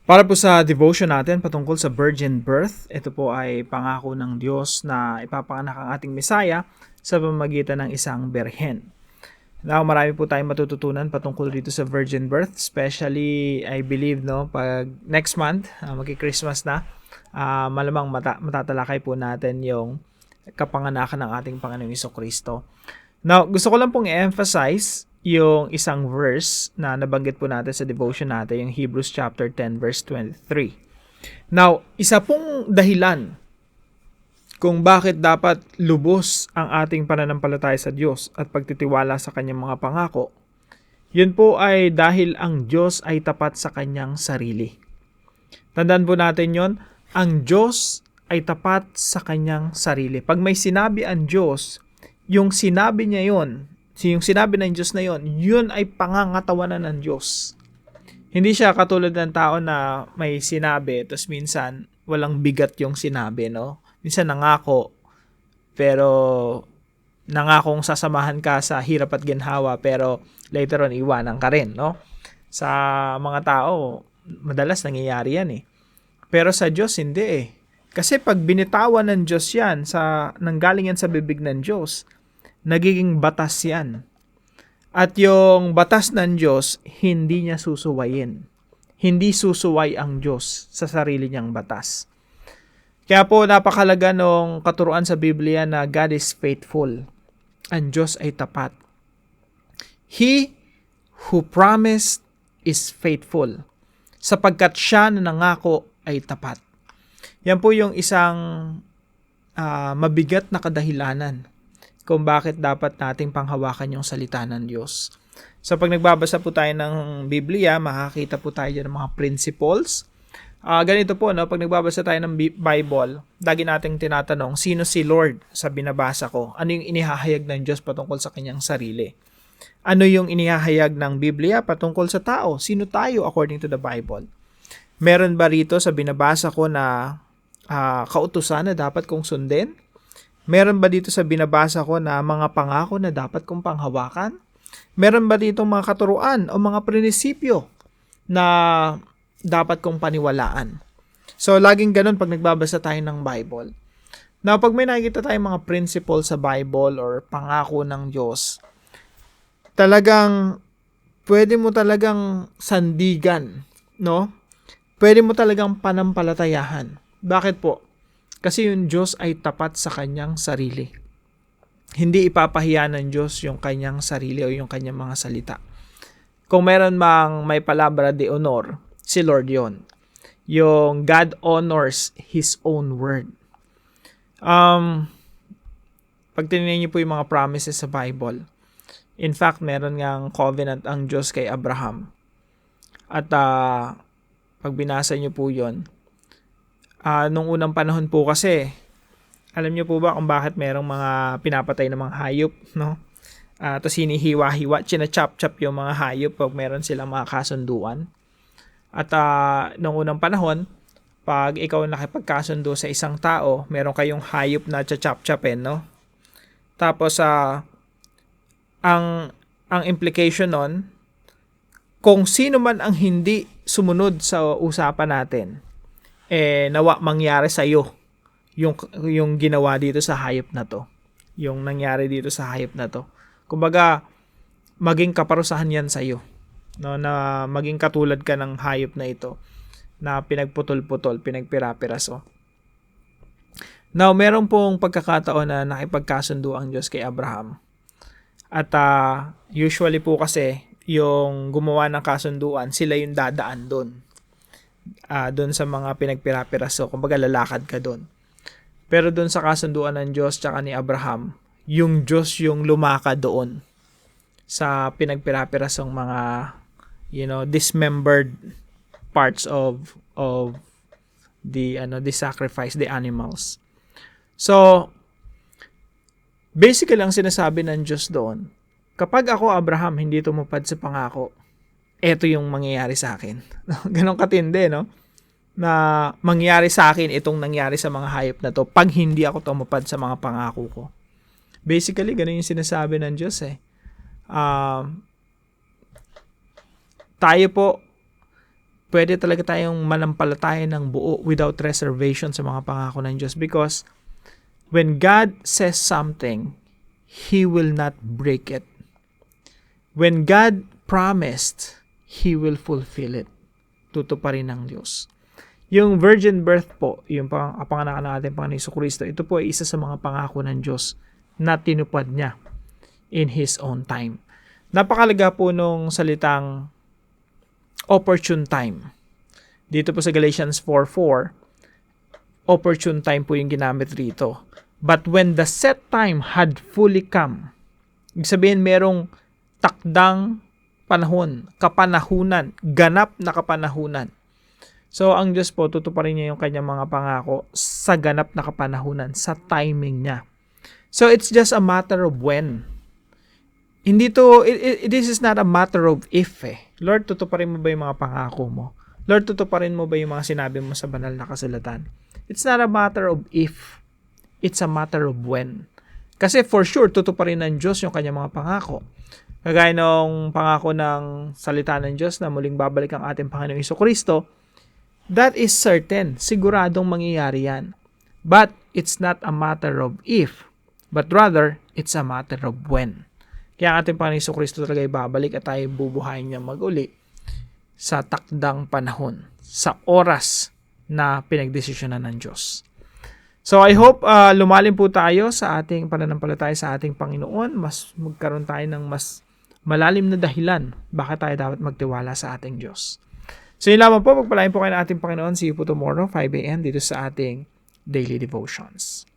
Para po sa devotion natin patungkol sa virgin birth, ito po ay pangako ng Diyos na ipapanganak ang ating Mesaya sa pamamagitan ng isang berhen. Now, marami po tayong matututunan patungkol dito sa virgin birth, especially I believe pag next month, magki-Christmas na, malamang matatalakay po natin yung kapanganakan ng ating Panginoong Jesucristo. Now, gusto ko lang pong i-emphasize yung isang verse na nabanggit po natin sa devotion natin, yung Hebrews chapter 10 verse 23. Now, isa pong dahilan kung bakit dapat lubos ang ating pananampalataya sa Diyos at pagtitiwala sa kanyang mga pangako, yun po ay dahil ang Diyos ay tapat sa kanyang sarili. Tandaan po natin yon, ang Diyos ay tapat sa kanyang sarili. Pag may sinabi ang Diyos, yung sinabi niya yon, yung sinabi ng Diyos na yun ay pangangatawanan ng Diyos. Hindi siya katulad ng tao na may sinabi, tapos minsan walang bigat yung sinabi, no? Minsan nangako, pero nangakong sasamahan ka sa hirap at ginhawa, pero later on iwanan ka rin, no? Sa mga tao, madalas nangyayari yan eh. Pero sa Diyos, hindi eh. Kasi pag binitawan ng Diyos yan, nanggaling yan sa bibig ng Diyos, nagiging batas yan. At yung batas ng Diyos, hindi niya susuwayin. Hindi susuway ang Diyos sa sarili niyang batas. Kaya po napakalaga nung katuruan sa Biblia na God is faithful. Ang Diyos ay tapat. He who promised is faithful. Sapagkat siya na nangako ay tapat. Yan po yung isang mabigat na kadahilanan kung bakit dapat nating panghawakan yung salita ng Diyos. So pag nagbabasa po tayo ng Biblia, makakita po tayo ng mga principles. Ganito po, pag nagbabasa tayo ng Bible, lagi nating tinatanong, sino si Lord sa binabasa ko? Ano yung inihahayag ng Diyos patungkol sa kanyang sarili? Ano yung inihahayag ng Biblia patungkol sa tao? Sino tayo according to the Bible? Meron ba rito sa binabasa ko na kautusan na dapat kong sundin? Meron ba dito sa binabasa ko na mga pangako na dapat kong panghawakan? Meron ba dito mga katuruan o mga prinsipyo na dapat kong paniwalaan? So, laging ganun pag nagbabasa tayo ng Bible. Now, pag may nakikita tayong mga principle sa Bible or pangako ng Diyos, talagang pwede mo talagang sandigan, no? Pwede mo talagang panampalatayahan. Bakit po? Kasi yung Diyos ay tapat sa kanyang sarili. Hindi ipapahiya ng Diyos yung kanyang sarili o yung kanyang mga salita. Kung meron mang may palabra de honor, si Lord yon. Yung God honors His own word. Pag tinignan niyo po yung mga promises sa Bible, in fact, meron ngang covenant ang Diyos kay Abraham. At pag binasa niyo po yon, nung unang panahon po kasi, alam niyo po ba kung bakit merong mga pinapatay na mga hayop, no? Tapos hinihiwa-hiwa, china-chop-chop yung mga hayop pag meron silang mga kasunduan. At nung unang panahon, pag ikaw nakipagkasundo sa isang tao, meron kayong hayop na chop-chopin, no? Tapos ang implication nun, kung sino man ang hindi sumunod sa usapan natin, nawa mangyari sa iyo yung ginawa dito sa hayop na to. Yung nangyari dito sa hayop na to. Kumbaga, maging kaparusahan yan sa iyo. No, na maging katulad ka ng hayop na ito na pinagputol-putol, pinagpira-piraso. Now, meron pong pagkakataon na nakipagkasundo ang Diyos kay Abraham. At usually po kasi, yung gumawa ng kasunduan, sila yung dadaan doon. Doon sa mga pinagpira-piraso, kumbaga lalakad ka doon. Pero doon sa kasunduan ng Diyos tsaka ni Abraham, yung Diyos yung lumakad doon sa pinagpira-pirasong mga dismembered parts of the sacrifice, the animals. So basically ang sinasabi ng Diyos doon, kapag ako Abraham hindi tumupad sa pangako, eto yung mangyayari sa akin. Ganon katindi, no? Na mangyayari sa akin itong nangyari sa mga hayop na to pag hindi ako tumupad sa mga pangako ko. Basically, ganon yung sinasabi ng Diyos eh. Tayo po, pwede talaga tayong manampalataya ng buo without reservation sa mga pangako ng Diyos, because when God says something, He will not break it. When God promised, He will fulfill it. Tutuparin ng Diyos. Yung virgin birth po, yung panganakan ng ating Panginoon Jesucristo, ito po ay isa sa mga pangako ng Diyos na tinupad niya in His own time. Napakalaga po nung salitang opportune time. Dito po sa Galatians 4:4, opportune time po yung ginamit rito. But when the set time had fully come, ibig sabihin merong takdang panahon, kapanahunan, ganap na kapanahunan. So, ang Diyos po, tutuparin niya yung kanyang mga pangako sa ganap na kapanahunan, sa timing niya. So, it's just a matter of when. Hindi to, this is not a matter of if Lord, tutuparin mo ba yung mga pangako mo? Lord, tutuparin mo ba yung mga sinabi mo sa banal na kasulatan? It's not a matter of if. It's a matter of when. Kasi for sure, tutuparin ng Diyos yung kanyang mga pangako. Kagaya ng pangako ng salita ng Diyos na muling babalik ang ating Panginoong Jesucristo, that is certain. Siguradong mangyayari yan. But it's not a matter of if, but rather, it's a matter of when. Kaya ang ating Panginoong Jesucristo talaga ay babalik at tayo bubuhayin niya mag-uli sa takdang panahon, sa oras na pinagdesisyonan ng Diyos. So I hope lumalim po tayo sa ating pananampalataya sa ating Panginoon, mas magkaroon tayo ng mas malalim na dahilan bakit tayo dapat magtiwala sa ating Diyos. So yun lamang po, pagpalain po kayo ng ating Panginoon. See you po tomorrow, 5 a.m. dito sa ating Daily Devotions.